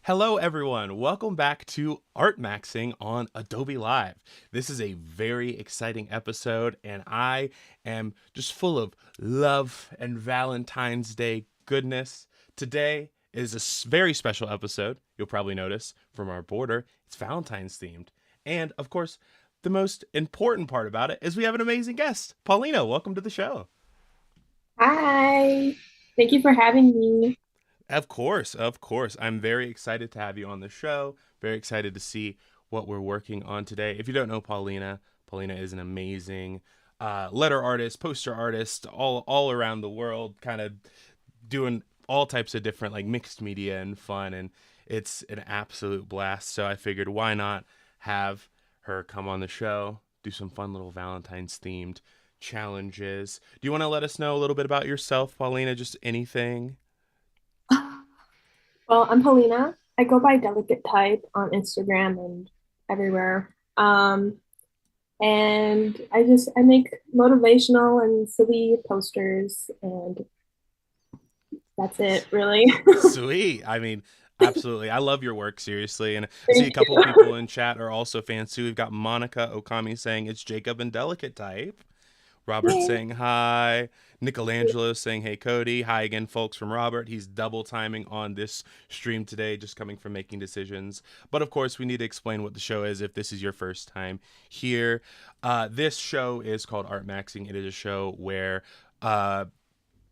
Hello, everyone. Welcome back to Art Maxing on Adobe Live. This is a very exciting episode, and I am just full of love and Valentine's Day goodness. Today is a very special episode. You'll probably notice from our border, it's Valentine's themed. And of course, the most important part about it is we have an amazing guest. Paulina, welcome to the show. Hi. Thank you for having me. Of course, of course. I'm very excited to have you on the show. Very excited to see what we're working on today. If you don't know Paulina, Paulina is an amazing letter artist, poster artist, all around the world, kind of doing all types of different like mixed media and fun, and it's an absolute blast. So I figured why not have her come on the show, do some fun little Valentine's themed challenges. Do you want to let us know a little bit about yourself, Paulina? Just anything? Well, I'm Paulina. I go by Delicate Type on Instagram and everywhere. And I make motivational and silly posters, and that's it, really. Sweet. I mean, absolutely. I love your work, seriously. And I see a Thank couple you. people in chat are also fans too. We've got Monica Okami saying it's Jacob and Delicate Type. Robert Yay. saying hi. Nicolangelo saying hey Cody. Hi again, folks, from Robert. He's double timing on this stream today, just coming from making decisions. But of course, we need to explain what the show is if this is your first time here. This show is called Art Maxing. It is a show where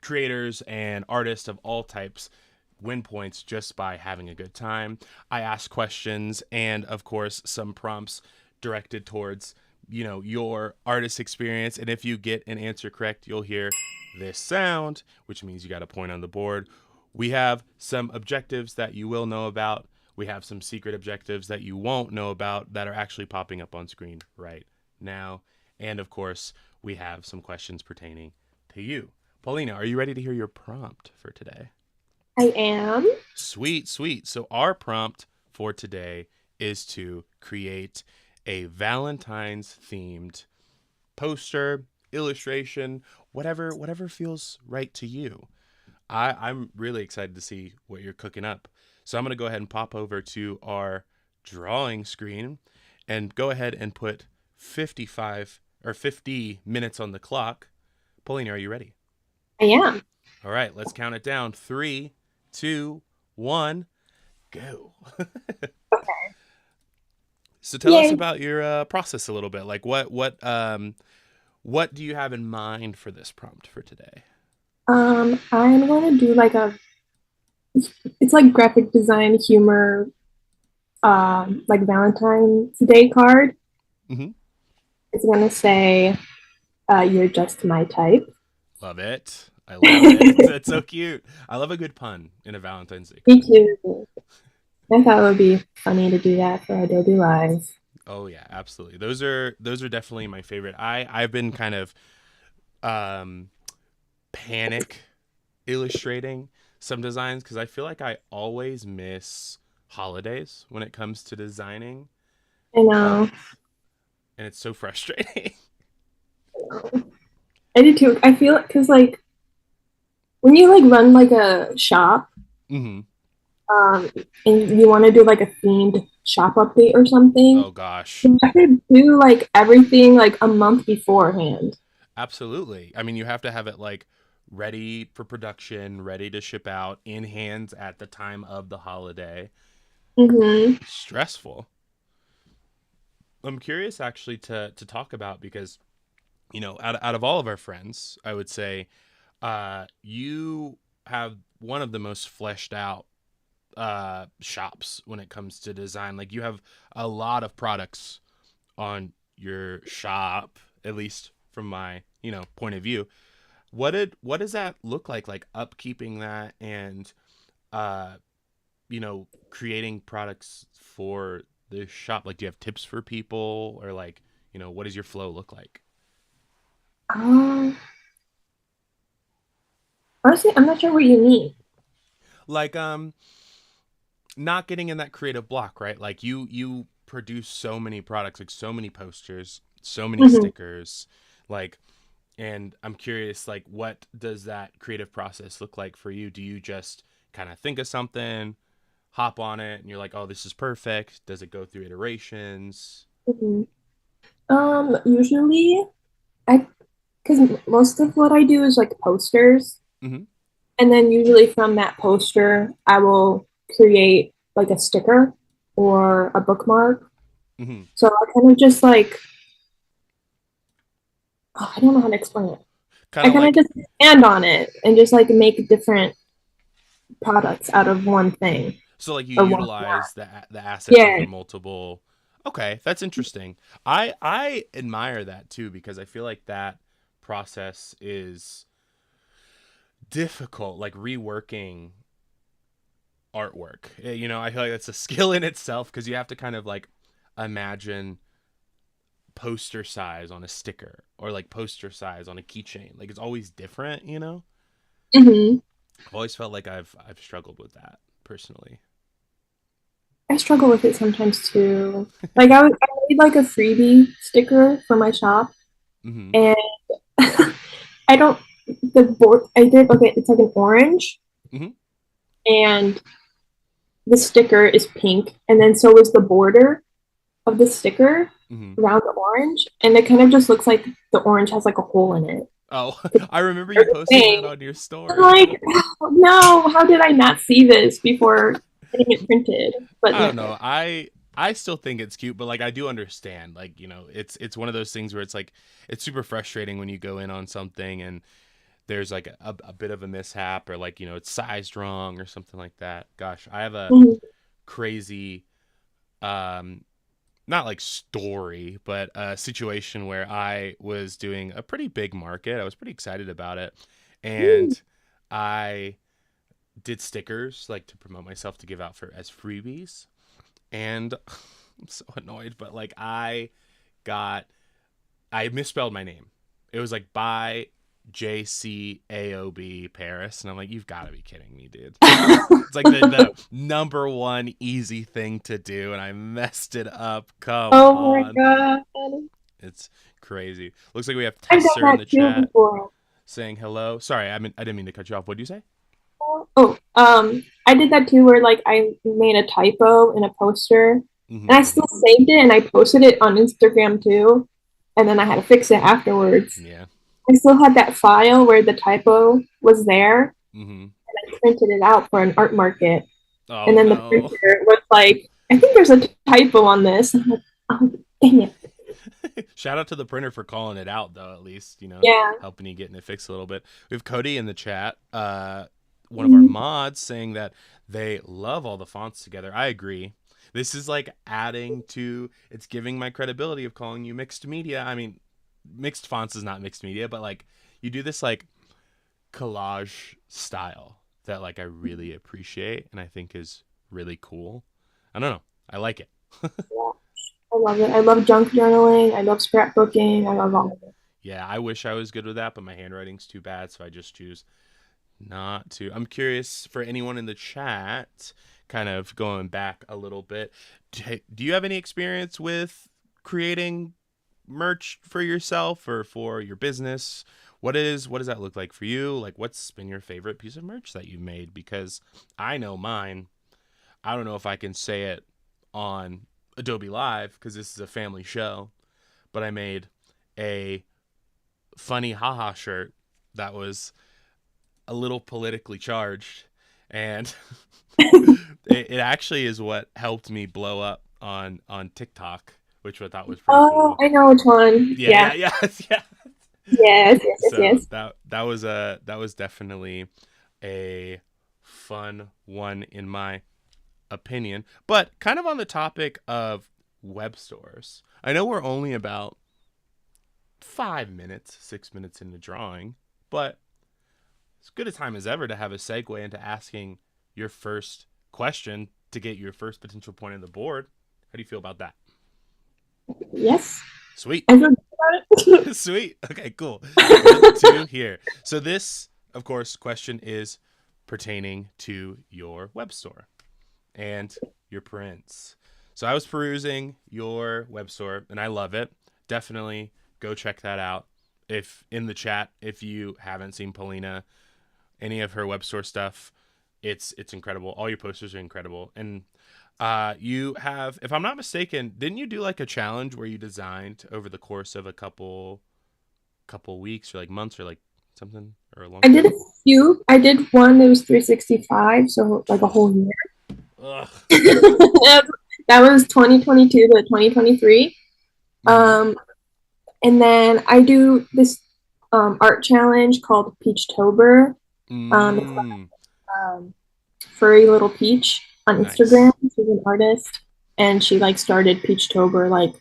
creators and artists of all types win points just by having a good time. I ask questions and, of course, some prompts directed towards, your artist experience. And if you get an answer correct, you'll hear this sound, which means you got a point on the board. We have some objectives that you will know about. We have some secret objectives that you won't know about that are actually popping up on screen right now. And of course, we have some questions pertaining to you. Paulina, are you ready to hear your prompt for today? I am. Sweet, sweet. So our prompt for today is to create a Valentine's themed poster, illustration, whatever feels right to you. I'm really excited to see what you're cooking up. So I'm gonna go ahead and pop over to our drawing screen and go ahead and put 55 or 50 minutes on the clock. Paulina, are you ready? I am. All right, let's count it down. 3, 2, 1, go. So tell us Yay. about your process a little bit. Like what do you have in mind for this prompt for today? I'm going to do it's like graphic design humor, like Valentine's Day card. Mm-hmm. It's going to say, you're just my type. Love it. I love it. That's so cute. I love a good pun in a Valentine's Day Me card. too. I thought it would be funny to do that for Adobe Live. Oh yeah, absolutely. Those are definitely my favorite. I've been kind of um panic illustrating some designs because I feel like I always miss holidays when it comes to designing. I Um, know. and it's so frustrating. I do too. I feel because like when you like run like a shop, Hmm. um, and you want to do like a themed shop update or something, Oh gosh. you have to do like everything like a month beforehand. Absolutely. I mean, you have to have it like ready for production, ready to ship out, in hands at the time of the holiday. Mm-hmm. Stressful. I'm curious actually to talk about because, out of all of our friends, I would say you have one of the most fleshed out shops when it comes to design. Like you have a lot of products on your shop, at least from my, point of view. What does that look like upkeeping that and uh creating products for the shop? Like do you have tips for people or like, what does your flow look like? Um, Honestly, I'm not sure what you mean. like not getting in that creative block, right? Like you produce so many products, like so many posters, so many Hmm. stickers, like, and I'm curious, like, what does that creative process look like for you? Do you just kind of think of something, hop on it, and you're like, oh, this is perfect? Does it go through iterations? Hmm. Usually I, because most of what I do is like posters, Mm-hmm. and then usually from that poster, I will create like a sticker or a bookmark. Mm-hmm. So I kind of just like, oh, I don't know how to explain it. Kind I of kind of like, just stand on it and just like make different products out of one thing so like you or one. utilize the assets over Yeah. multiple. Okay, that's interesting. I admire that too because I feel like that process is difficult, like reworking artwork. You know, I feel like that's a skill in itself because you have to kind of like imagine poster size on a sticker or like poster size on a keychain. Like it's always different, you know? Hmm. I've always felt like I've struggled with that personally. I struggle with it sometimes too. Like I made like a freebie sticker for my shop, Mm-hmm. and I don't the board I did okay. It's like an orange, Mm-hmm. and the sticker is pink, and then so is the border of the sticker Mm-hmm. around the orange, and it kind of just looks like the orange has like a hole in it. Oh, I remember you They're the posting that same. on your I'm story. like, oh, no, how did I not see this before getting it printed? But I no. don't know. I still think it's cute, but like I do understand. Like, you know, it's one of those things where it's like it's super frustrating when you go in on something and there's like a bit of a mishap or like, you know, it's sized wrong or something like that. Gosh, I have a Mhm. crazy um not like story, but a situation where I was doing a pretty big market. I was pretty excited about it. And I did stickers like to promote myself to give out for as freebies. And I'm so annoyed, but like got I misspelled my name. It was like by JCAOB Paris, and I'm like, you've got to be kidding me, dude. It's like the number one easy thing to do, and I messed it up. Come Oh my on, god. it's crazy. Looks like we have I've done Tesser in that the too chat before. saying hello. Sorry, I didn't mean to cut you off. What do you say? Oh, I did that too where like I made a typo in a poster and I Mm-hmm. still saved it and I posted it on Instagram too. And then I had to fix it afterwards. Yeah. I still had that file where the typo was there. Mm-hmm. I printed it out for an art market. And Oh then the no. printer was like, I think there's a typo on this. I'm like, oh, dang it. Shout out to the printer for calling it out, though. At least you know, Yeah. helping you getting it fixed a little bit. We have Cody in the chat, one of our Mhm. mods, saying that they love all the fonts together. I agree. This is like adding to it's giving my credibility of calling you mixed media. I mean, mixed fonts is not mixed media, but like you do this like collage style that like I really appreciate and I think is really cool. I don't know. I like it. Yeah. I love it. I love junk journaling. I love scrapbooking. I love all of it. Yeah, I wish I was good with that, but my handwriting's too bad, so I just choose not to. I'm curious for anyone in the chat, kind of going back a little bit. Do you have any experience with creating merch for yourself or for your business? What does that look like for you? Like what's been your favorite piece of merch that you've made? Because I know mine. I don't know if I can say it on Adobe Live because this is a family show, but I made a funny haha shirt that was a little politically charged, and it actually is what helped me blow up on TikTok, which I thought was pretty Oh, cool. I know which one. Yeah, Yeah. yeah, yeah, yeah. Yes, yes, yes, So yes. that was definitely a fun one in my opinion. But kind of on the topic of web stores, I know we're only about 5 minutes, 6 minutes into drawing, but as good a time as ever to have a segue into asking your first question to get your first potential point on the board. How do you feel about that? Yes. Sweet. I feel good about it. Sweet. Okay, cool. Good to hear. So, this, of course, question is pertaining to your web store and your prints. So I was perusing your web store and I love it. Definitely go check that out. If in the chat, if you haven't seen Paulina, any of her web store stuff, it's incredible. All your posters are incredible. And you have, if I'm not mistaken, didn't you do like a challenge where you designed over the course of a couple weeks or like months or like something or a long I did a time? few. I did one that was 365, so like a whole year. Ugh. That was 2022 to 2023. Mm-hmm. Um, and then I do this art challenge called Peachtober. It's Mm. um, furry little peach on Instagram. Nice. She's an artist, and she like started Peachtober like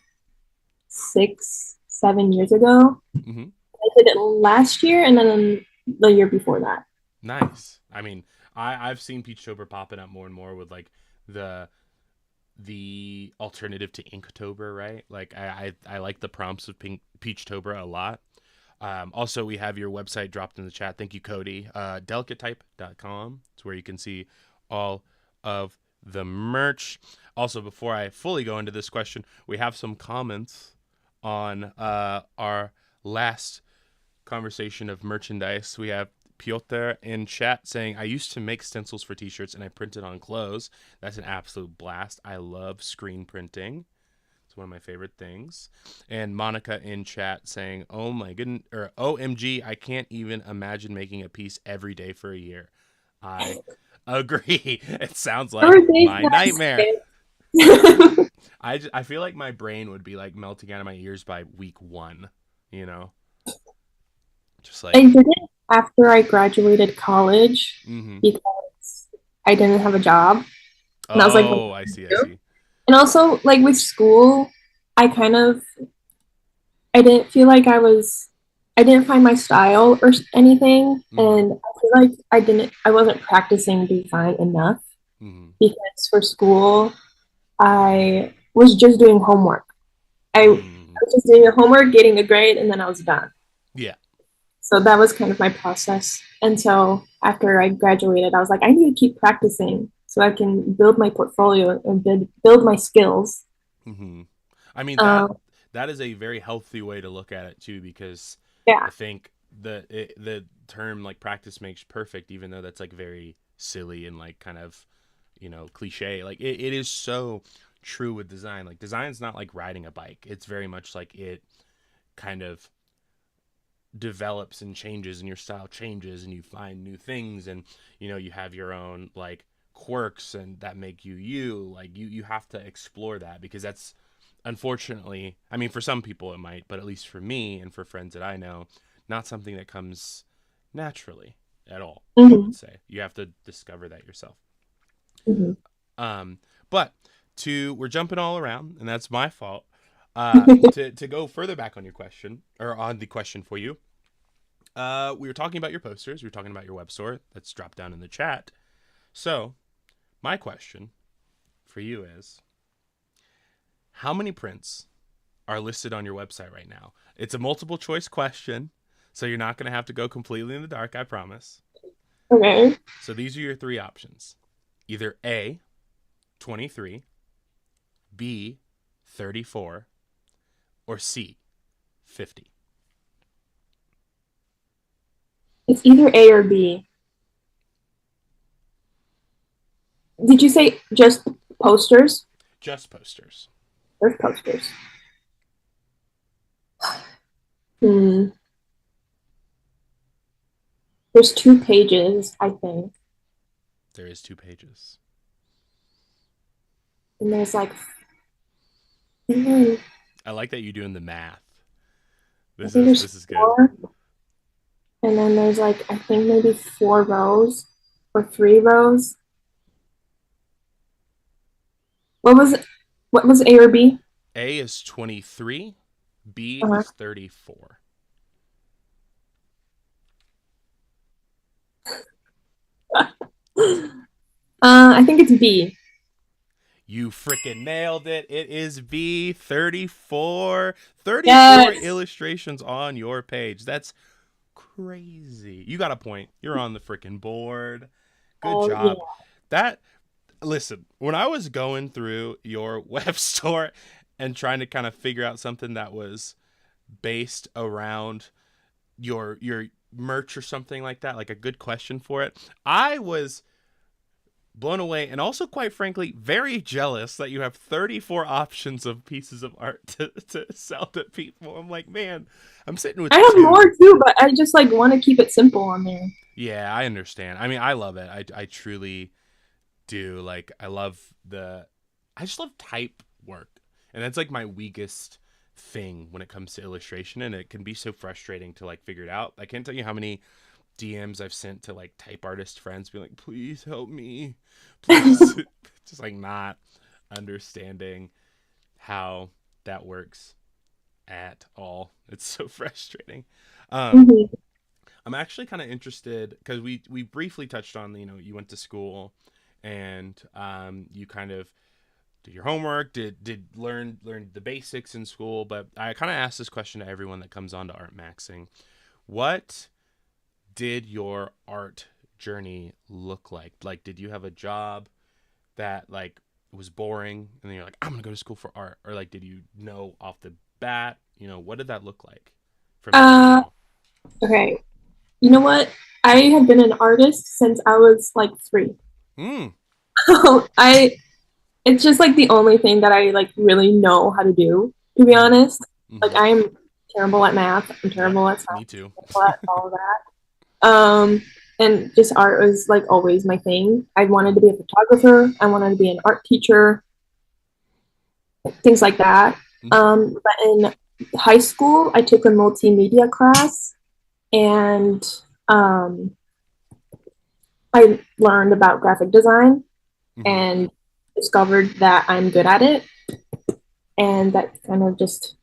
6, 7 years ago. Mm-hmm. I did it last year, and then the year before that. Nice. I mean, I've seen Peachtober popping up more and more with like the the alternative to Inktober, right? Like I like the prompts of Peachtober a lot. Also, we have your website dropped in the chat. Thank you, Cody. Delicatetype.com. It's where you can see all of the merch. Also, before I fully go into this question, we have some comments on our last conversation of merchandise. We have Piotr in chat saying, I used to make stencils for t-shirts and I printed on clothes. That's an absolute blast. I love screen printing. It's one of my favorite things. And Monica in chat saying, oh my goodness, or OMG, I can't even imagine making a piece every day for a year. I agree. It sounds like Every day's my nightmare. not I feel like my brain would be like melting out of my ears by week one, you know? Just I like, did it after I graduated college mm-hmm. because I didn't have a job. And I was like, what Oh, am I I see. I gonna do? see. And also, like with school, I kind of, I didn't feel like I didn't find my style or anything. Mm-hmm. And I feel like I wasn't practicing design enough Mm-hmm. because for school, I was just doing homework. I Mm. was just doing your homework, getting a grade, and then I was done. Yeah. So that was kind of my process. And so after I graduated, I was like, I need to keep practicing so I can build my portfolio and build my skills. Mm-hmm. I mean Um, that is a very healthy way to look at it too, because yeah. I think the term like practice makes perfect, even though that's like very silly and like kind of cliche. Like it is so true with design. Like design's not like riding a bike. It's very much like it kind of develops and changes and your style changes and you find new things and you have your own like quirks and that make you like you have to explore that because that's unfortunately, I mean for some people it might, but at least for me and for friends that I know, not something that comes naturally at all. I Mm-hmm. would say you have to discover that yourself. Mm-hmm. um but to we're jumping all around and that's my fault. To go further back on your question or on the question for you, we were talking about your posters. We were talking about your web store. That's dropped down in the chat. So, my question for you is how many prints are listed on your website right now? It's a multiple choice question, so you're not going to have to go completely in the dark, I promise. Okay. So, these are your three options either A, 23, B, 34, or C, 50. It's either A or B. Did you say just posters? Just posters. There's posters. Hmm. There's 2 pages, I think. There is 2 pages. And there's like, and then, I like that you're doing the math. I This think is there's this is good. 4. And then there's like, I think maybe 4 rows or 3 rows. What was what was A or B? A is 23, B Uh-huh. is 34. I think it's B. You freaking nailed it. It is B, 34. 34 Yes. illustrations on your page. That's crazy. You got a point. You're on the freaking board. Good Yeah. job. That listen, when I was going through your web store and trying to kind of figure out something that was based around your merch or something like that, like a good question for it, I was blown away and also quite frankly very jealous that you have 34 options of pieces of art to sell to people. I'm like, man, I'm sitting I with have more two. too, but I just like want to keep it simple on there. Yeah, I understand. I mean, I love it. I truly do. Like, I just love type work. And that's like my weakest thing when it comes to illustration. And it can be so frustrating to like figure it out. I can't tell you how many DMs I've sent to like type artist friends being like, please help me. Please. Just like not understanding how that works at all. It's so frustrating. Um, Mhm. I'm actually kind of interested because we briefly touched on, you went to school and you kind of did your homework, did learn the basics in school, but I kind of ask this question to everyone that comes on to Art Maxing. What did your art journey look like? Like, did you have a job that like was boring and then you're like, I'm gonna go to school for art, or like did you know off the bat? What did that look like from the Uh, beginning? okay. You know what? I have been an artist since I was like 3. Hmm. I it's just like the only thing that I like really know how to do, to be Mm-hmm. honest. Like Mm-hmm. I'm terrible at math, I'm Yep. terrible at Me science, too. I'm terrible at all of that. And just art was like always my thing. I wanted to Mm-hmm. be a photographer, I wanted to be an art teacher, things like that. Mm-hmm. But in high school, I took a multimedia class and um, I learned about graphic design Mm-hmm. and discovered that I'm good at it. And that kind of just,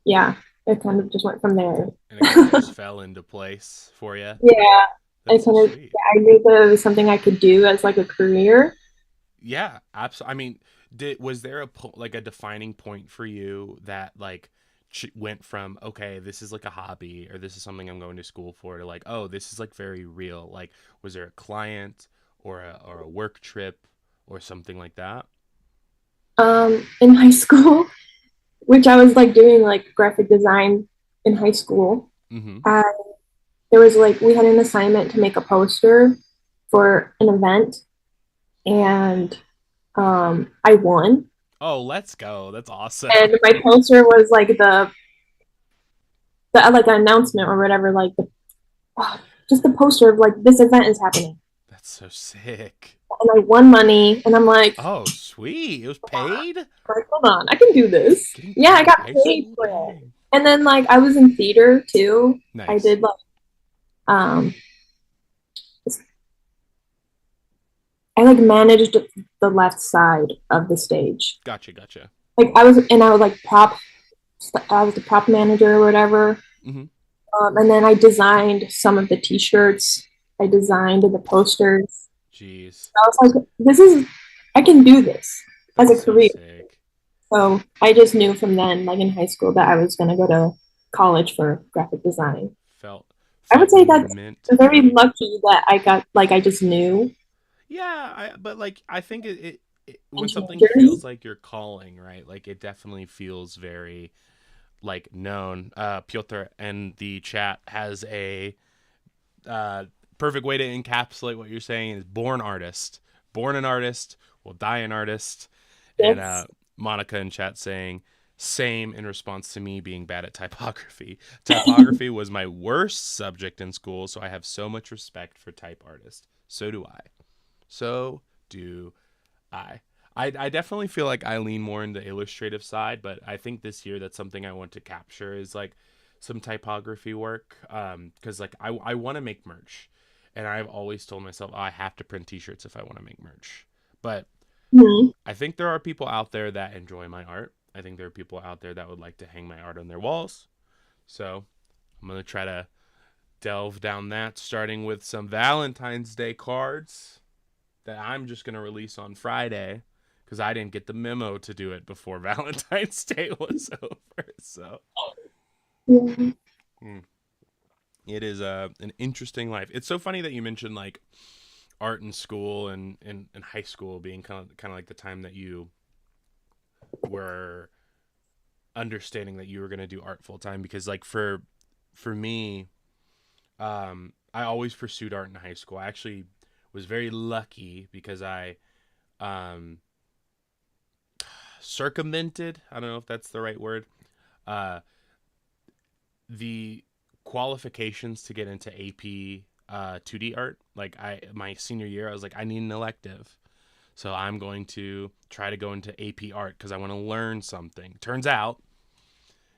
yeah, it kind of just went from there. And it kind of just fell into place for you. Yeah, I That's so kind of, sweet. yeah, I knew that it was something I could do as like a career. Yeah, absolutely. I mean, was there like a defining point for you that like went from, okay, this is like a hobby or this is something I'm going to school for, to like, oh, this is like very real? Like, was there a client or a work trip or something like that? In high school, which I was like doing like graphic design in high school, Mm-hmm. uh, there was like, we had an assignment to make a poster for an event and I won. Oh, let's go. That's awesome. And my poster was like the like an announcement or whatever, like oh, just the poster of like this event is happening. That's so sick. And I won money, and I'm Oh, sweet. It was paid? like, hold on, I can do this. Getting Yeah, I paid in got high paid school? for it. Dang. And then like I was in theater too. I Nice. did like um I like managed the left side of the stage. Gotcha, gotcha. Like I was like I was the prop manager or whatever. Mm-hmm. And then I designed some of the T-shirts. I designed the posters. Jeez. I was like, I can do this as That's a so career. sick. So I just knew from then, like in high school, that I was going to go to college for graphic design. Felt I would felt say that's meant to very be. lucky that I got, like, I just knew Yeah, but like I think when something engineering. feels like your calling, right? Like it definitely feels very like known. Piotr and the chat has a uh, perfect way to encapsulate what you're saying is born artist, born an artist, will die an artist, and Yes. Monica in chat saying same in response to me being bad at typography. Typography was my worst subject in school, so I have so much respect for type artists. So do I. So do I. I definitely feel like I lean more into the illustrative side, but I think this year that's something I want to capture is like some typography work. Because like I want to make merch, and I've always told myself, oh, I have to print T-shirts if I want to make merch. But Mhm. I think there are people out there that enjoy my art. I think there are people out there that would like to hang my art on their walls. So I'm gonna try to delve down that, starting with some Valentine's Day cards that I'm just gonna release on Friday because I didn't get the memo to do it before Valentine's Day was over. So Yeah. it is an interesting life. It's so funny that you mentioned like art in school and in high school being kind of like the time that you were understanding that you were going to do art full time? Because like for me, I always pursued art in high school. I actually was very lucky because I um, circumvented, I don't know if that's the right word, uh, the qualifications to get into AP 2D art. Like my senior year, I was like, I need an elective. So I'm going to try to go into AP art because I want to learn something. Turns out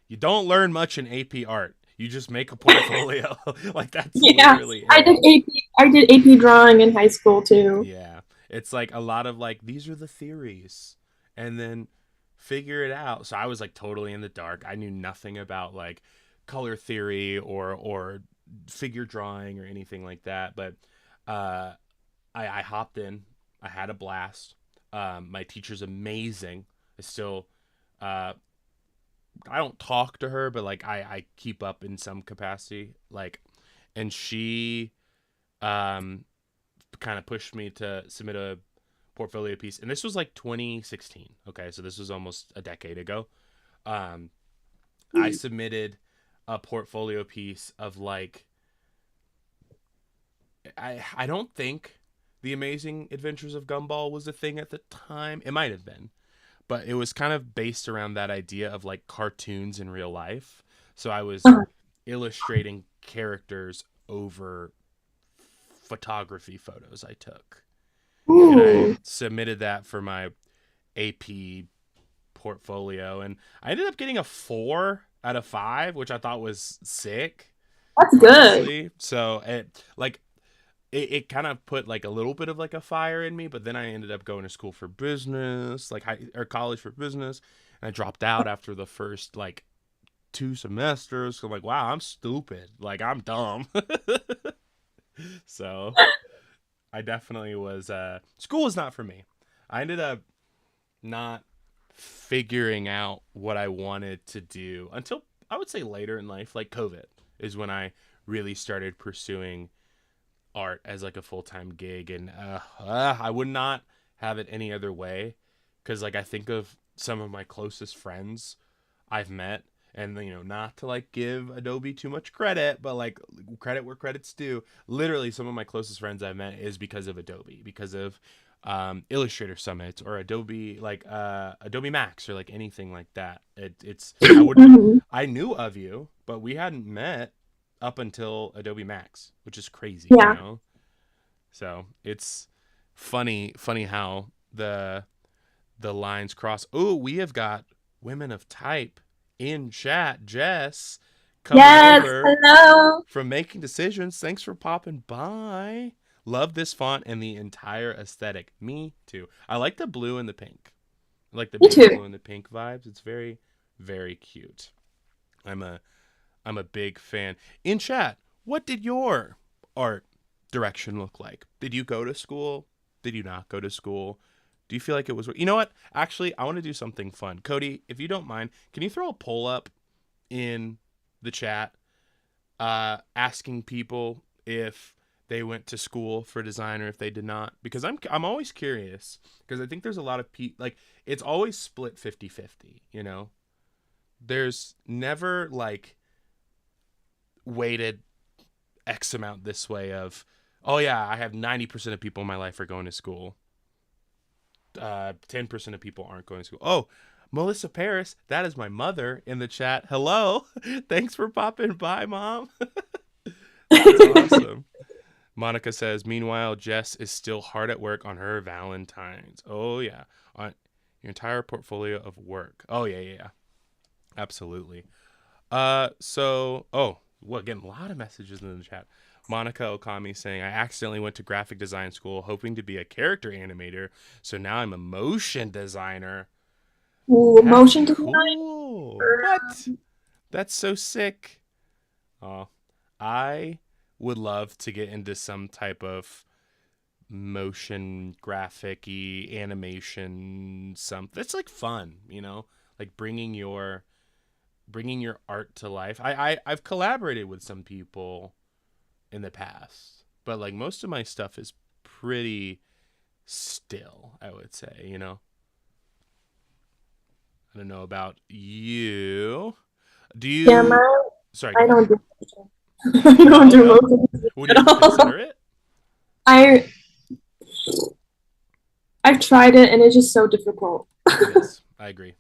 you don't learn much in AP art. You just make a portfolio. Like that's Yeah, literally I it. did AP. I did AP drawing in high school too. Yeah. It's like a lot of like these are the theories and then figure it out. So I was like totally in the dark. I knew nothing about like color theory or figure drawing or anything like that, but uh I hopped in. I had a blast. My teacher's amazing. I still uh I don't talk to her, but like I keep up in some capacity. Like and she um kind of pushed me to submit a portfolio piece, and this was like 2016. Okay, so this was almost a decade ago. Um, I submitted a portfolio piece of like I don't think the Amazing Adventures of Gumball was a thing at the time. It might have been, but it was kind of based around that idea of like cartoons in real life. So I was Uh, illustrating characters over photography photos I took, and I Ooh, submitted that for my AP portfolio, and I ended up getting a 4 out of 5, which I thought was sick, that's good. honestly. So it kind of put like a little bit of like a fire in me, but then I ended up going to school for business, like high or college for business, and I dropped out after the first like 2 semesters. So I'm like, wow, I'm stupid. Like I'm dumb. So I definitely was. School was not for me. I ended up not figuring out what I wanted to do until I would say later in life, like COVID is when I really started pursuing art as like a full-time gig, and I would not have it any other way because like I think of some of my closest friends I've met, and not to like give Adobe too much credit, but like credit where credit's due. Literally, some of my closest friends I've met is because of Adobe, because of Illustrator Summits or Adobe, like Adobe Max or like anything like that. It's Mhm. I knew of you, but we hadn't met up until Adobe Max, which is crazy, you Yeah. know. So it's funny how the lines cross. Oh, we have got women of type in chat. Jess coming Yes. over Hello. from Making Decisions. Thanks for popping by. Love this font and the entire aesthetic. Me too. I like the blue and the pink. I like the Me baby too. blue and the pink vibes. It's very, very cute. I'm a I'm a big fan. In chat, what did your art direction look like? Did you go to school? Did you not go to school? Do you feel like it was? You know what? Actually, I want to do something fun. Cody, if you don't mind, can you throw a poll up in the chat, asking people if they went to school for design or if they did not? Because I'm always curious because I think there's a lot of people like it's always split 50-50. There's never like weighted X amount this way of, oh yeah, I have 90% of people in my life are going to school. 10% of people aren't going to school. Oh, Melissa Paris, that is my mother in the chat. Hello. Thanks for popping by, Mom. That's awesome. Monica says, meanwhile, Jess is still hard at work on her Valentine's. Oh, yeah. On your entire portfolio of work. Oh, yeah, yeah, yeah. Absolutely. Well, again, a lot of messages in the chat. Monica Okami saying, I accidentally went to graphic design school hoping to be a character animator, so now I'm a motion designer. Ooh, That's motion design. cool. What? That's so sick. Oh, I would love to get into some type of motion graphic animation, something that's like fun, like bringing your art to life. I've collaborated with some people in the past, but like most of my stuff is pretty still, I would say, you know. I don't know about you. Do Yeah, you Sorry, go I ahead. don't do I don't No, do no. motion Would you at ever all. consider it? I I've tried it and it's just so difficult. It is. I agree.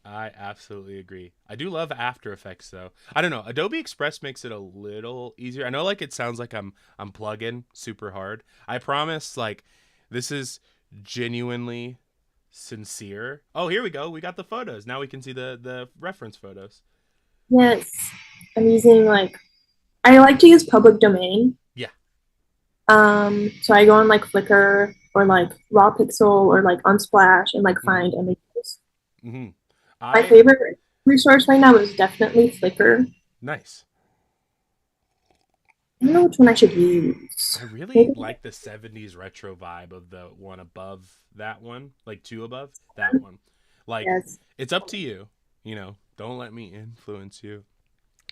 I absolutely agree. I do love After Effects though. I don't know. Adobe Express makes it a little easier. I know like it sounds like I'm plugging super hard. I promise like this is genuinely sincere. Oh, here we go. We got the photos. Now we can see the reference photos. Yes, I'm using like I like to use public domain. Yeah. So I go on like Flickr or like Raw Pixel or like Unsplash and like Mhm. find images. Mhm. My I favorite resource right now is definitely Flickr. Nice. I don't know which one I should use. I really Maybe like the 70s retro vibe of the one above that one, like two above that one. Like, yes. it's up to you. You know, don't let me influence you.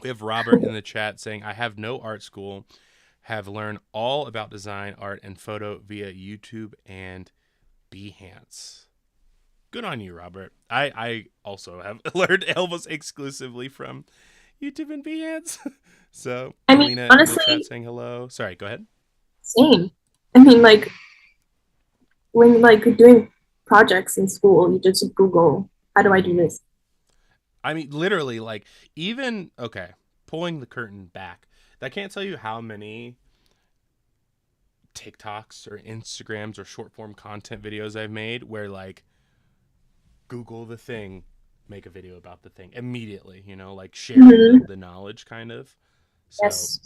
We have Robert in the chat saying, I have no art school, have learned all about design, art, and photo via YouTube and Behance. Good on you, Robert. I also have learned almost exclusively from YouTube and Behance. So, I mean, Paulina in the chat honestly, saying hello. Sorry, go ahead. same. I mean, like when like doing projects in school, you just Google, how do I do Mm-hmm. this? I mean, literally, like, even, okay, pulling the curtain back, I can't tell you how many TikToks or Instagrams or short form content videos I've made where, like, Google the thing, make a video about the thing immediately, you know, like sharing Mm-hmm. the knowledge kind of. So Yes.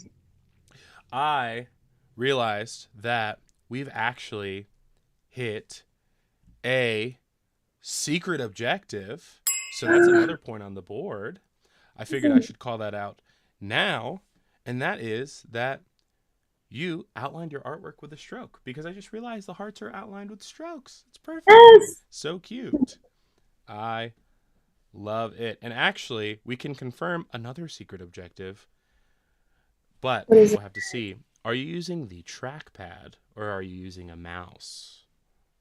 I realized that we've actually hit a secret objective. So that's another point on the board. I figured I should call that out now, and that is that you outlined your artwork with a stroke because I just realized the hearts are outlined with strokes. It's perfect. Yes. So cute. I love it. And actually, we can confirm another secret objective, but What is it? we'll have to see. Are you using the trackpad or are you using a mouse?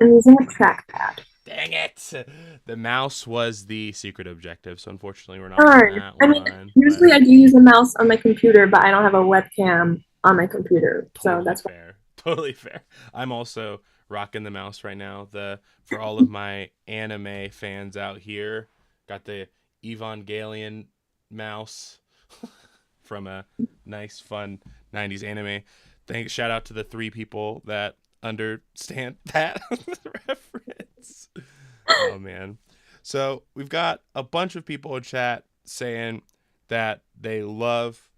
I'm using a trackpad. Dang it! The mouse was the secret objective, so unfortunately, we're not on Darn. that I mean, one. But usually I do use a mouse on my computer, but I don't have a webcam on my computer, so totally that's why. fair. Totally fair. I'm also rocking the mouse right now. The For all of my anime fans out here, got the Evangelion mouse from a nice, fun '90s anime. Thanks. Shout out to the three people that understand that reference. Oh man. So we've got a bunch of people in chat saying that they love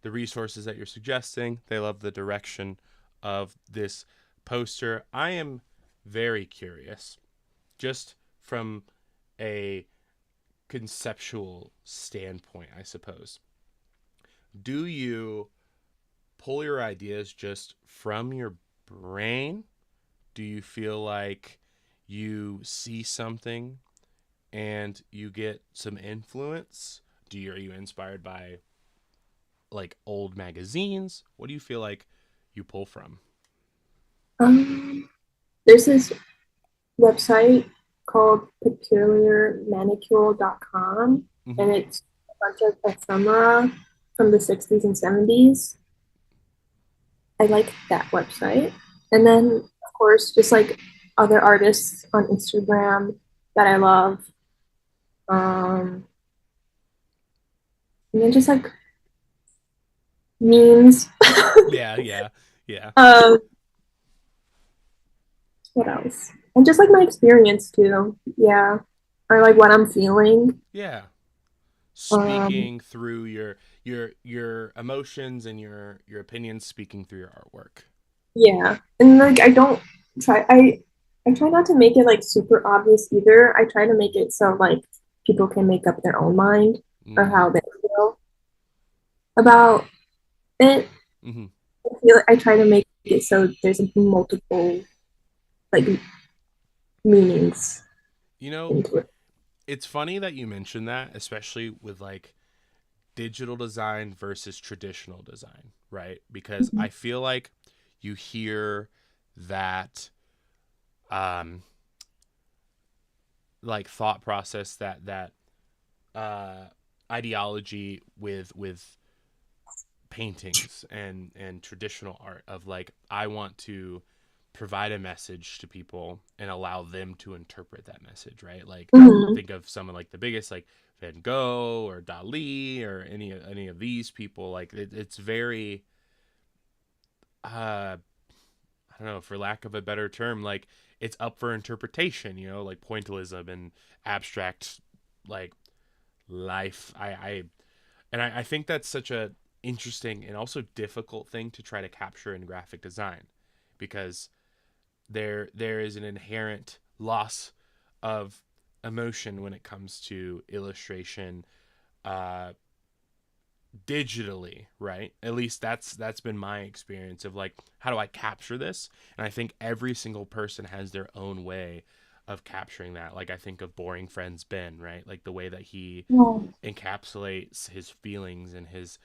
the resources that you're suggesting. They love the direction of this poster. I am very curious, just from a conceptual standpoint, I suppose. Do you pull your ideas just from your brain? Do you feel like you see something and you get some influence? Are you inspired by like old magazines? What do you feel like you pull from? There's this website called peculiarmanicule.com, Mm-hmm. and it's a bunch of ephemera from the 60s and 70s. I like that website. And then, of course, just like other artists on Instagram that I love. Um, and then just like memes. Yeah, yeah, yeah, um, what else? And just like my experience too. Yeah. Or like what I'm feeling. yeah. Um, Speaking through your emotions and your opinions, speaking through your artwork. yeah. And like try I try not to make it like super obvious either. I try to make it so like people can make up their own mind or Mm. how they feel about it. Mm-hmm. I try to make it so there's multiple like meanings You know, into it. it's funny that you mentioned that, especially with like digital design versus traditional design, right? Because I feel like you hear that um like thought process, that uh ideology with paintings and traditional art of like, I want to provide a message to people and allow them to interpret that message, right? Like, Hmm. think of someone like the biggest, like Van Gogh or Dali or any of these people. Like it's very I don't know, for lack of a better term, like it's up for interpretation, like pointillism and abstract, like life. I think that's such a interesting and also difficult thing to try to capture in graphic design, because there is an inherent loss of emotion when it comes to illustration, uh digitally, right? At least that's been my experience of like, how do I capture this? And I think every single person has their own way of capturing that. Like, I think of Boring Friends Ben, right? Like the way that he Yeah. encapsulates his feelings and his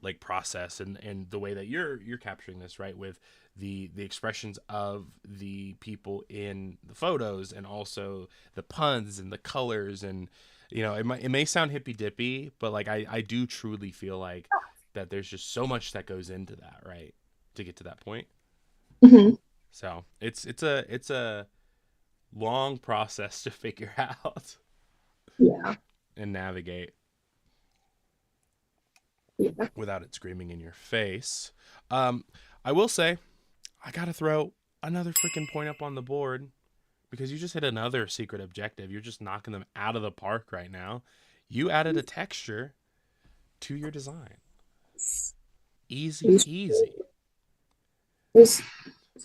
like process, and the way that you're capturing this, right, with the expressions of the people in the photos, and also the puns and the colors. And it may sound hippy dippy, but like I do truly feel like that there's just so much that goes into that, right, to get to that point. Hmm. So it's a long process to figure out Yeah. and navigate Yeah. without it screaming in your face. um I will say, I gotta throw another freaking point up on the board, because you just hit another secret objective. You're just knocking them out of the park right now. You added a texture to your design. Easy Is peasy. is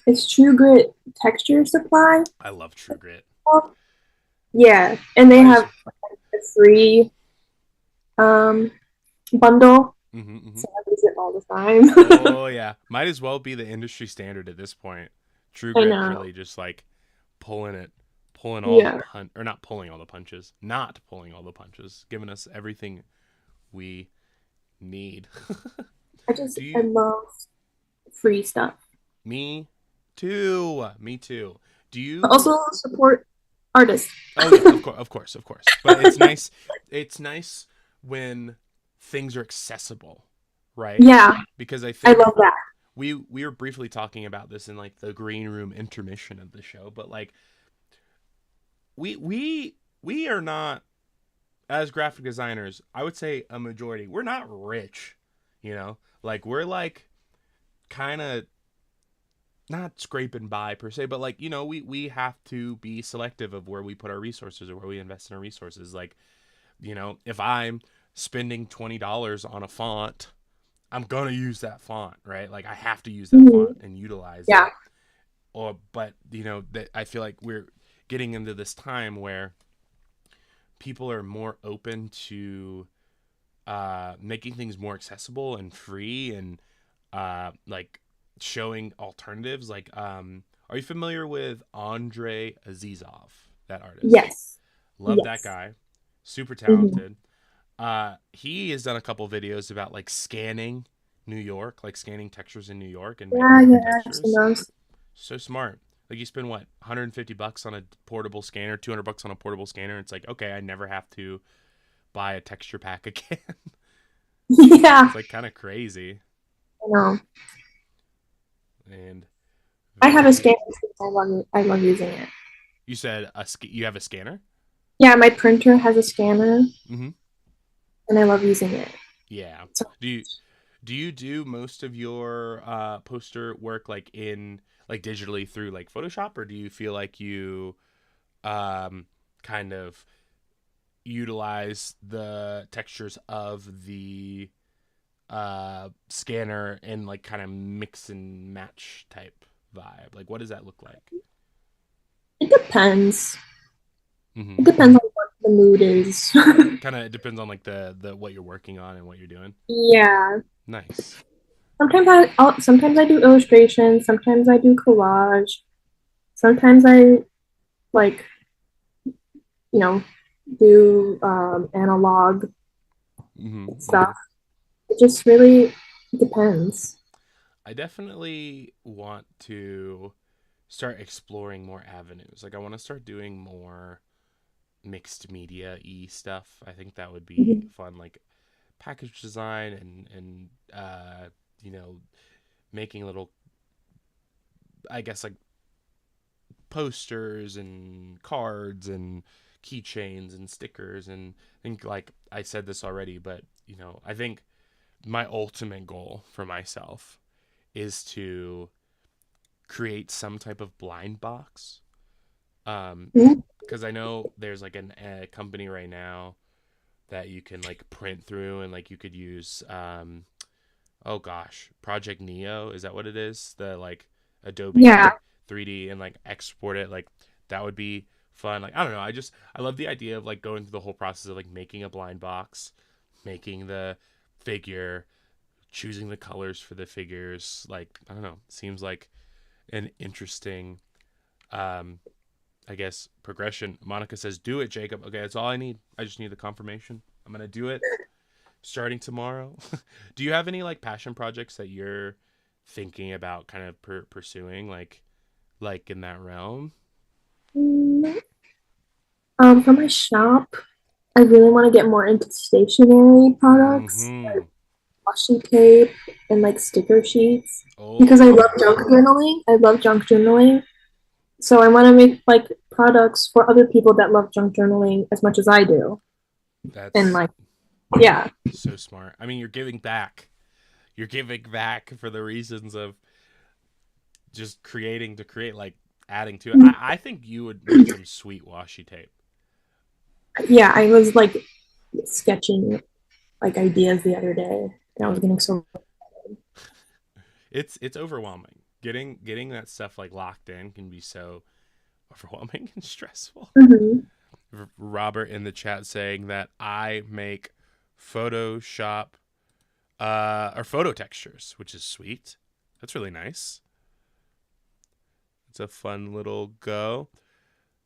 is True Grit texture supply? I love True Grit. Yeah, and they Might have as. a free um bundle, Mm-hmm, mm-hmm. so I use it all the time. Oh yeah, might as well be the industry standard at this point. True I Grit know. really just like pulling it, pulling all the Yeah. pun, or not pulling all the punches, not pulling all the punches, giving us everything we need. Do I you? love free stuff. Me too. Me too. Do But you? also support artists. Oh yeah, of course, of course, of course. But it's nice. It's nice when things are accessible, right? Yeah, Because I I think love that. we were briefly talking about this in like the green room intermission of the show, but like we are not, as graphic designers, I would say a majority. We're not rich, like we're like kind of not scraping by per se, but like we have to be selective of where we put our resources or where we invest in our resources. Like, if I'm spending $20 on a font, I'm gonna use that font, right? Like I have to use that font Mhm. and utilize Yeah. it. Or but that I feel like we're getting into this time where people are more open to making things more accessible and free, and like showing alternatives. Like, are you familiar with Andre Azizov, that artist? Yes. Love that Yes. guy. Super Hmm. talented. He has done a couple videos about like scanning New York, like scanning textures in New York and making Yeah, their own yeah, I've seen textures. those. So smart. Like, you spend what, $150 on a portable scanner, $200 on a portable scanner. It's like, okay, I never have to buy a texture pack again. Yeah, It's like kind of crazy I know. and I have very a scanner handy. too. I love it. I love using it. You said you have a scanner? Yeah, my printer has a scanner, Mm-hmm. and I love using it. Yeah. So Do you do you do most of your poster work like in like digitally through like Photoshop, or do you feel like you um kind of utilize the textures of the scanner and like kind of mix and match type vibe? Like, what does that look like? it depends. It Mm-hmm. depends on what the mood is. Kind of depends on like the what you're working on and what you're doing. Yeah. Nice. Sometimes I do illustrations. Sometimes I do collage. Sometimes I like you know do analog Mm-hmm. Mm-hmm. stuff. It just really depends. I definitely want to start exploring more avenues. Like I want to start doing more mixed media stuff. I think that would be Mhm. fun, like package design and you know making little, I guess, like posters and cards and keychains and stickers. And I think, like I said this already, but I think my ultimate goal for myself is to create some type of blind box. Um, Mhm. because I know there's like a company right now that you can like print through, and like you could use oh gosh, Project Neo, is that what it is? The like Yeah. Adobe 3D, and like export it. Like that would be fun. Like I don't know, I love the idea of like going through the whole process of like making a blind box, making the figure, choosing the colors for the figures. Like I don't know, seems like an interesting um I guess progression. Monica says, "Do it, Jacob." Okay, that's all I need. I just need the confirmation. I'm gonna do it starting tomorrow. Do you have any like passion projects that you're thinking about kind of pursuing, like in that realm? Mm, for my shop, I really want to get more into stationery products, Mm-hmm. washi tape, and like sticker sheets because I love Oh, junk journaling. I love junk journaling. So I want to make like products for other people that love junk journaling as much as I do. And that's like, yeah. so smart. I mean, you're giving back. You're giving back for the reasons of just creating to create, like adding to it. I think you would make some sweet washi tape. Yeah, I was like sketching like ideas the other day and I was Yep. getting so It's overwhelming. Getting that stuff like locked in can be so overwhelming and stressful. Mhm. Robert in the chat saying that I make Photoshop or photo textures, which is sweet. That's really nice. It's a fun little go.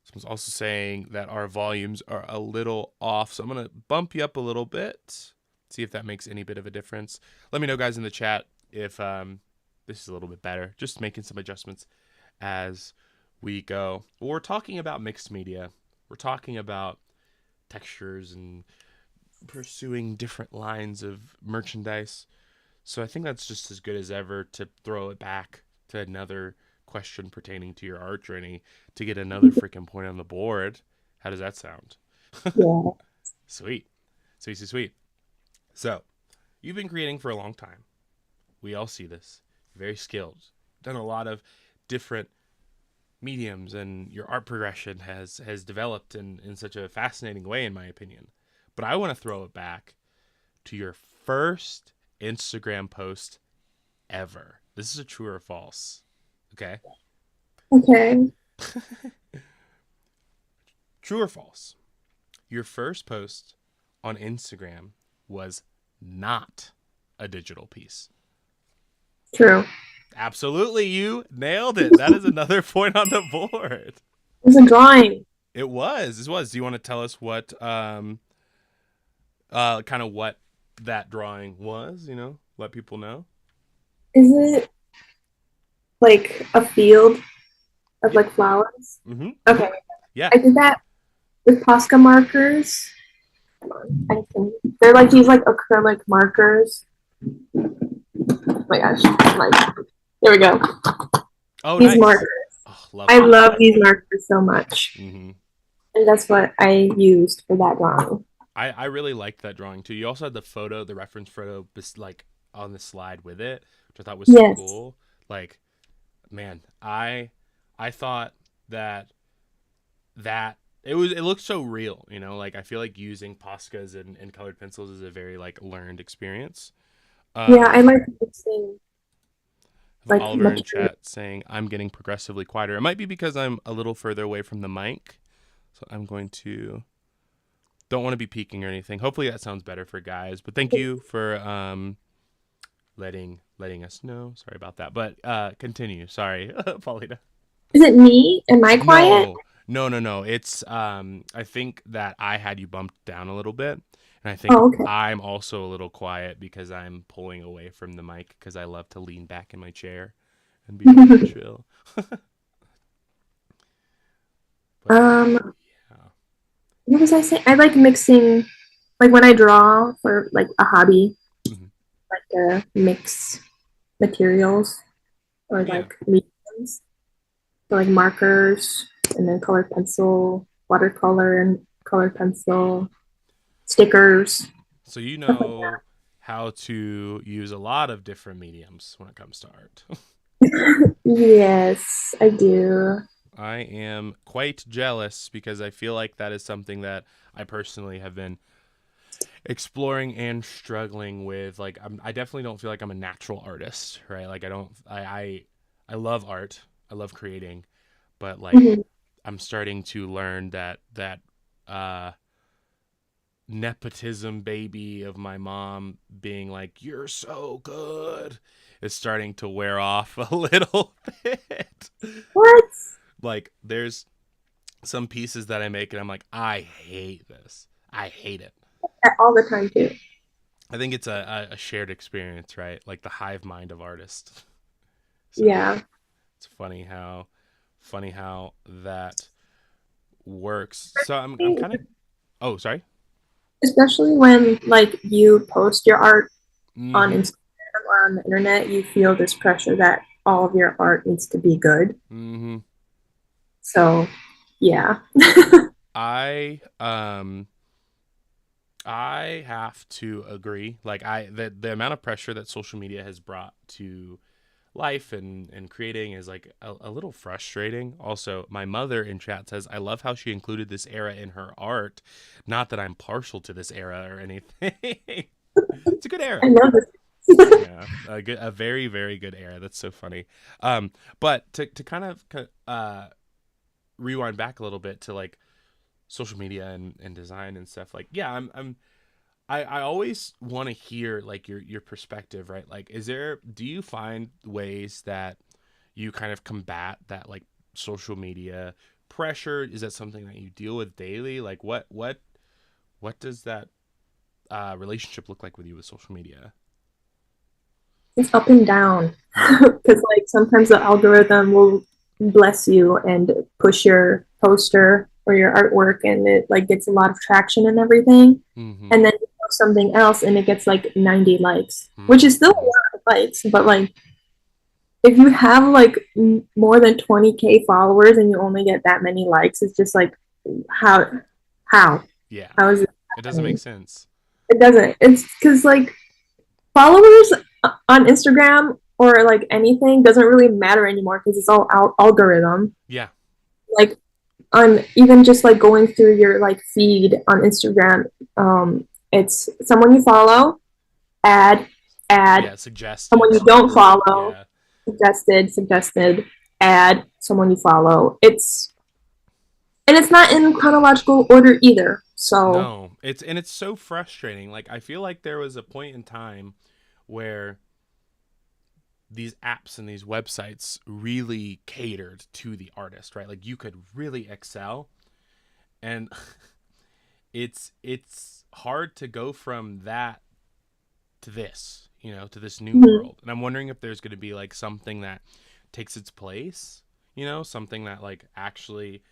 Someone's also saying that our volumes are a little off, so I'm gonna bump you up a little bit. See if that makes any bit of a difference. Let me know, guys, in the chat if this is a little bit better. Just making some adjustments as we go. We're talking about mixed media. We're talking about textures and pursuing different lines of merchandise. So I think that's just as good as ever to throw it back to another question pertaining to your art journey to get another freaking point on the board. How does that sound? yeah. Sweet. Sweet, sweet, sweet. So, you've been creating for a long time. We all see this. Very skilled. Done a lot of different mediums, and your art progression has developed in such a fascinating way, in my opinion. But I want to throw it back to your first Instagram post ever. This is a true or false. Okay. Okay. True or false? Your first post on Instagram was not a digital piece. True. Absolutely, you nailed it. That is another point on the board. It was a drawing. It was. It was. Do you want to tell us what kind of what that drawing was, let people know? Is it like a field of Yeah. like flowers? Mhm. Mhm. Okay. Yeah. I did that with Posca markers. I think they're like these like acrylic markers. Oh my gosh. Like there we go. Oh, These nice. markers. Oh, love I them. love these markers so much. Mhm. And that's what I used for that drawing. I really liked that drawing too. You also had the photo, the reference photo, like on the slide with it, which I thought was so Yes. cool. Like, man, I thought that it looked so real. Like I feel like using Poscas and colored pencils is a very like learned experience. Yeah, I Um, like mixing like Oliver in material. chat saying I'm getting progressively quieter. It might be because I'm a little further away from the mic, so I'm going to don't want to be peaking or anything. Hopefully that sounds better for guys. But thank you for letting us know. Sorry about that. But continue. Sorry, Paulina. Is it me? Am I quiet? No, no, no, no. It's I think that I had you bumped down a little bit, And I think Oh, okay. I'm also a little quiet because I'm pulling away from the mic because I love to lean back in my chair and be real chill. But um, yeah. what was I saying? I like mixing, like when I draw for like a hobby, Mhm. like mix materials or Yeah. like mediums. So like markers and then colored pencil, watercolor and colored pencil, stickers, So you stuff like know how to use a lot of different mediums when it comes to art. that. Yes, I do. I am quite jealous because I feel like that is something that I personally have been exploring and struggling with. Like I definitely don't feel like I'm a natural artist, right? Like I don't I love art. I love creating, but like Mhm. I'm starting to learn that uh nepotism baby of my mom being like you're so good is starting to wear off a little bit. What? Like there's some pieces that I make and I'm like I hate this. I hate it. All the time too. I think it's a shared experience, right? Like the hive mind of artists. So Yeah. it's funny how that works. So I'm kind of oh sorry. Especially when like you post your art on Mm-hmm. Instagram or on the internet, you feel this pressure that all of your art needs to be good. Mm-hmm. So, yeah. I I have to agree. Like the amount of pressure that social media has brought to life and creating is like a little frustrating. Also, my mother in chat says, I love how she included this era in her art. Not that I'm partial to this era or anything. It's a good I era. love this. Yeah, a very very good era. That's so funny. But to kind of rewind back a little bit to like social media and design and stuff. Like, yeah, I always want to hear like your perspective, right? Like, do you find ways that you kind of combat that like social media pressure? Is that something that you deal with daily? Like what does that relationship look like with you with social media? It's up and down Yeah. because like sometimes the algorithm will bless you and push your poster or your artwork and it like gets a lot of traction and everything. Mm-hmm. And then you post something else and it gets like 90 likes, which is still a Mm-hmm. lot of likes, but like if you have like more than 20K followers and you only get that many likes, it's just like how how Yeah. how is it It doesn't make happening? sense. It doesn't. It's because like followers on Instagram or like anything doesn't really matter anymore because it's all algorithm. Yeah. Like on even just like going through your like feed on Instagram, it's someone you follow, add, add, Yeah. Suggested, someone you don't suggested. follow, Yeah. suggested, add, someone you follow. It's not in chronological order either. So No. It's so frustrating. Like I feel like there was a point in time where these apps and these websites really catered to the artist, right? Like you could really excel and it's hard to go from that to this, to this new mhm. world. And I'm wondering if there's going to be like something that takes its place, something that like actually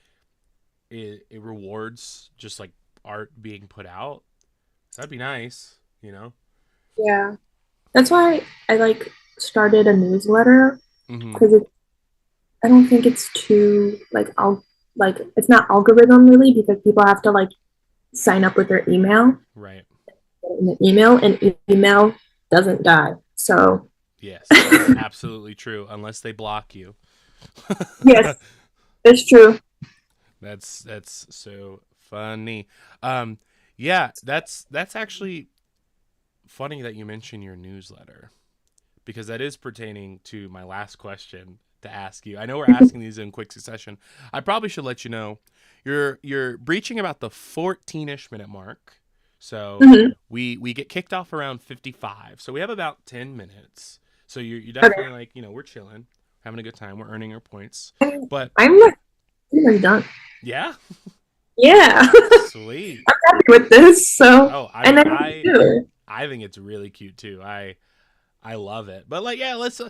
it rewards just like art being put out. That'd be nice. Yeah, that's why I like started a newsletter Mhm. because I don't think it's too like I'll like it's not algorithm really because people have to like sign up with their email Right. in the email and email doesn't die. So Yes, that's absolutely true unless they block you. yes, it's true. That's so funny. Um, yeah, that's actually funny that you mention your newsletter because that is pertaining to my last question to ask you. I know we're asking these in quick succession. I probably should let you know you're breaching about the 14ish minute mark. So Mhm. we get kicked off around 55. So we have about 10 minutes. So you're Okay, definitely like, we're chilling, having a good time, we're earning our points. But I'm like pretty much done. yeah, Yeah, Sweet. I'm happy with this. So, Oh, I and mean, then too. I think it's really cute too. I love it. But like, yeah, let's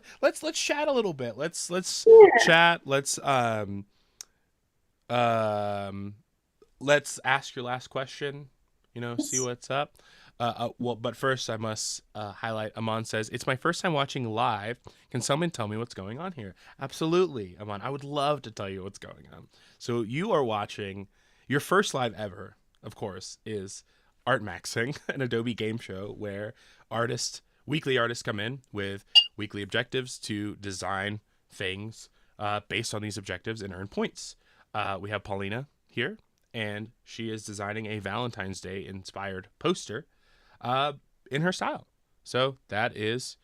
chat a little bit. Let's Yeah. chat. Um let's ask your last question. See what's up. Well, but first I must highlight. Amon says it's my first time watching live. Can someone tell me what's going on here? Absolutely, Amon. I would love to tell you what's going on. So you are watching your first live ever. Of course, is Art Maxing, an Adobe game show where weekly artists come in with weekly objectives to design things based on these objectives and earn points. We have Paulina here, and she is designing a Valentine's Day inspired poster uh, in her style. So that is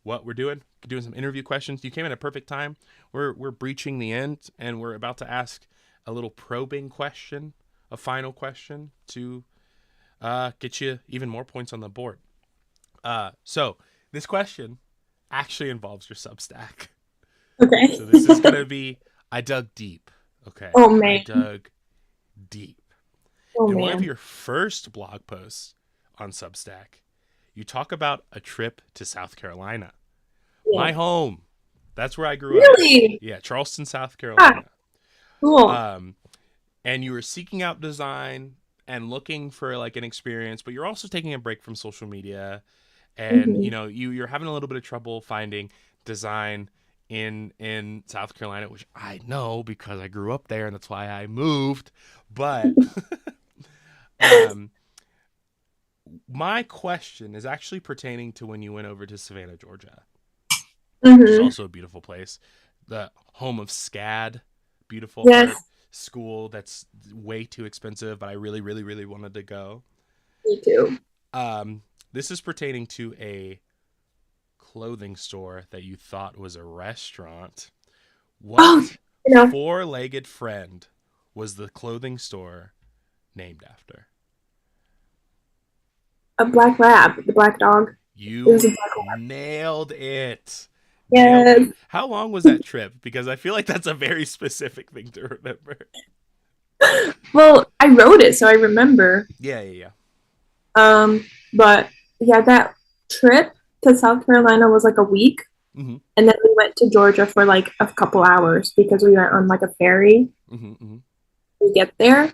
what we're doing. Doing some interview questions. You came in at a perfect time. We're breaching the end, and we're about to ask a little probing question, a final question to get you even more points on the board. So this question actually involves your Substack. Okay. So this is gonna be I dug deep. Okay, Oh I man. dug deep. Oh In one of man. your first blog posts on Substack, you talk about a trip to South Carolina, Yeah. my home. That's where I grew up. Really? Yeah, Charleston, South Ah, Carolina. cool. Um, and you were seeking out design and looking for like an experience, but you're also taking a break from social media, and Hmm. you're having a little bit of trouble finding design in South Carolina, which I know because I grew up there and that's why I moved. But um, my question is actually pertaining to when you went over to Savannah, Georgia, which is Hmm. also a beautiful place, the home of SCAD, beautiful art Yes, school that's way too expensive, but I really, really, really wanted to go. me too. This is pertaining to a clothing store that you thought was a restaurant. Oh, What you know, four-legged friend was the clothing store named after? a black lab, the black dog. It was You a black lab. nailed it. Nailed Yes. it. How long was that trip? Because I feel like that's a very specific thing to remember. Well, I wrote it, so I remember. Yeah, yeah, yeah. Um, but yeah, that trip to South Carolina was like a week, Mm-hmm. and then we went to Georgia for like a couple hours because we went on like a ferry Mm-hmm. Mm-hmm. to get there.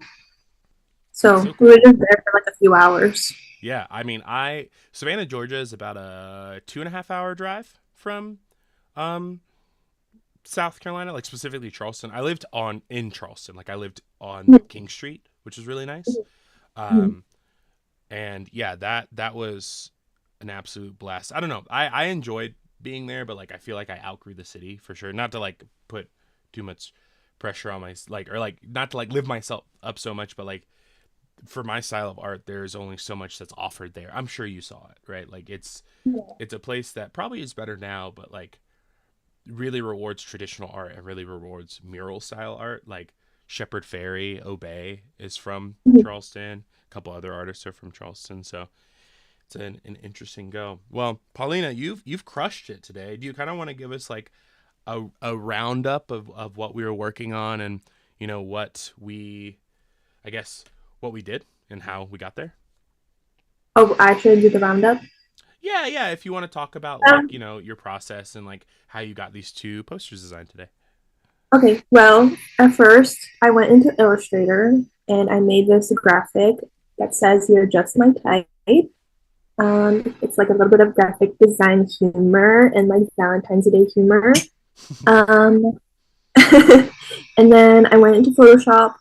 That's So so we were cool. just there for like a few hours. Yeah, I mean, I Savannah, Georgia is about a 2.5 hour drive from um South Carolina, like specifically Charleston. I lived on in Charleston, like I lived on King Street, which was really nice. Um, and yeah, that was an absolute blast. I don't know, I enjoyed being there, but like I feel like I outgrew the city for sure. Not to like put too much pressure on my like or like not to like live myself up so much, but like for my style of art, there's only so much that's offered there. I'm sure you saw it, right? Like it's a place that probably is better now, but like really rewards traditional art and really rewards mural style art. Like Shepard Fairey, Obey is from Charleston. A couple other artists are from Charleston, so it's an interesting go. Well, Paulina, you've crushed it today. Do you kind of want to give us like a roundup of what we were working on and what we I guess what we did and how we got there? Oh, I should do the roundup. Yeah, yeah. If you want to talk about like Um, your process and like how you got these two posters designed today. okay, well, at first I went into Illustrator and I made this graphic that says you're just my type. It's like a little bit of graphic design humor and like Valentine's Day humor. Um, and then I went into Photoshop.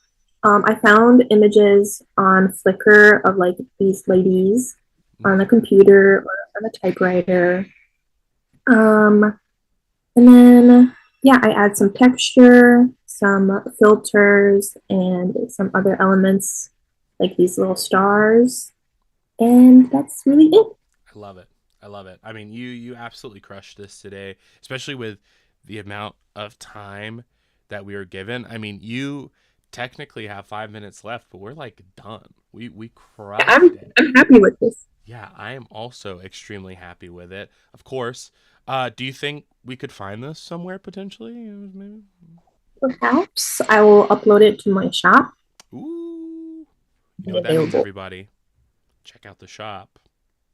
I found images on Flickr of like these ladies on a computer or on a typewriter. Um, and then, yeah, I add some texture, some filters, and some other elements like these little stars. And that's really it. I love it. I love it. I mean, you absolutely crushed this today, especially with the amount of time that we were given. I mean, you technically have 5 minutes left, but we're like done. We Yeah, crushed it. I'm happy with this. Yeah, I am also extremely happy with it. Of course. Do you think we could find this somewhere potentially? Maybe. Perhaps I will upload it to my shop. Ooh. You know what that means, available. everybody? Check out the shop.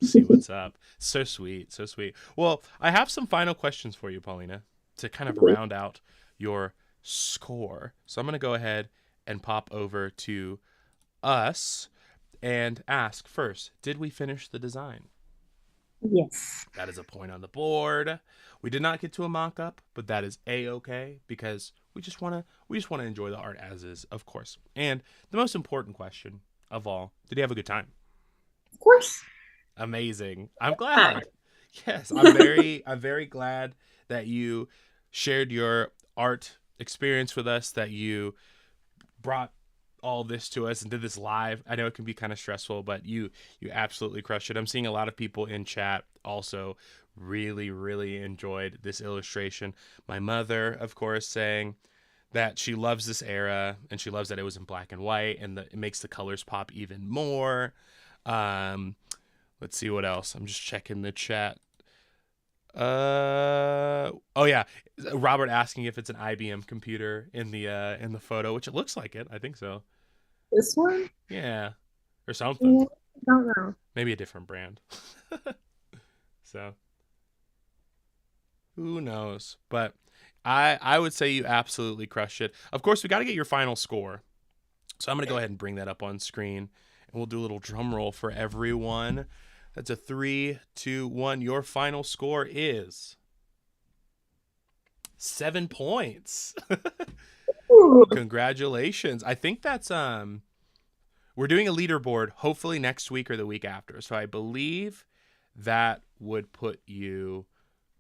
See what's up. So sweet. So sweet. Well, I have some final questions for you, Paulina, to kind of round out your score. So I'm going to go ahead and pop over to us and ask first, did we finish the design? Yes. That is a point on the board. We did not get to a mock-up, but that is a-okay because we just want to enjoy the art as is, of course. And the most important question of all, did you have a good time? Of course. Amazing. I'm Hi. glad. Yes, I'm very glad that you shared your art experience with us, that you brought all this to us and did this live. I know it can be kind of stressful, but you absolutely crushed it. I'm seeing a lot of people in chat also really enjoyed this illustration. My mother, of course, saying that she loves this era and she loves that it was in black and white and it makes the colors pop even more. Um, let's see what else. I'm just checking the chat. Oh yeah, Robert asking if it's an IBM computer in the photo, which it looks like it. I think so. This one? Yeah, or something. Yeah, I don't know. Maybe a different brand. So who knows? But I would say you absolutely crushed it. Of course, we got to get your final score. So I'm gonna go ahead and bring that up on screen, and we'll do a little drum roll for everyone. That's a 3, 2, 1. Your final score is 7 points. Ooh. Congratulations. I think that's we're doing a leaderboard hopefully next week or the week after. So I believe that would put you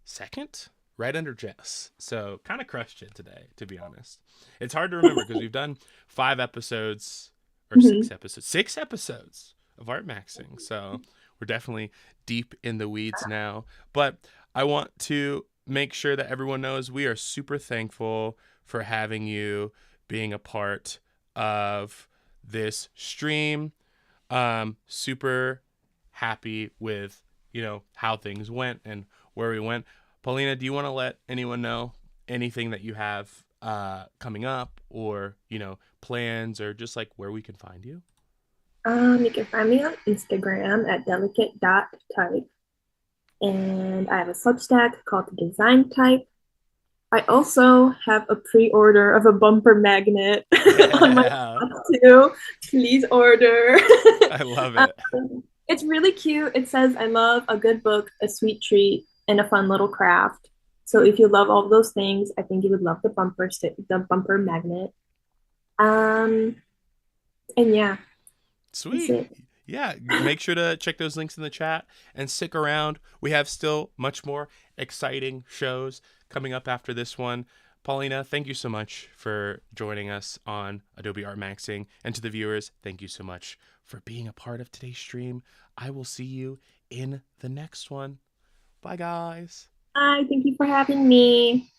second, right under Jess. So kind of crushed it today, to be honest. It's hard to remember because we've done 5 episodes or Mhm. 6 episodes of art maxing. So we're definitely deep in the weeds now. But I want to make sure that everyone knows we are super thankful for having you being a part of this stream. Super happy with how things went and where we went. Paulina, do you want to let anyone know anything that you have coming up, or plans, or just like where we can find you? You can find me on Instagram at delicate.type. And I have a Substack called the Design Type. I also have a pre-order of a bumper magnet on my Yeah, blog too. Please order. I love it. It's really cute. It says, I love a good book, a sweet treat, and a fun little craft. So if you love all of those things, I think you would love the bumper magnet. Um, and yeah, that's Sweet. it. Yeah, make sure to check those links in the chat and stick around. We have still much more exciting shows coming up after this one. Paulina, thank you so much for joining us on Adobe Art Maxing. And to the viewers, thank you so much for being a part of today's stream. I will see you in the next one. Bye, guys. Hi, thank you for having me.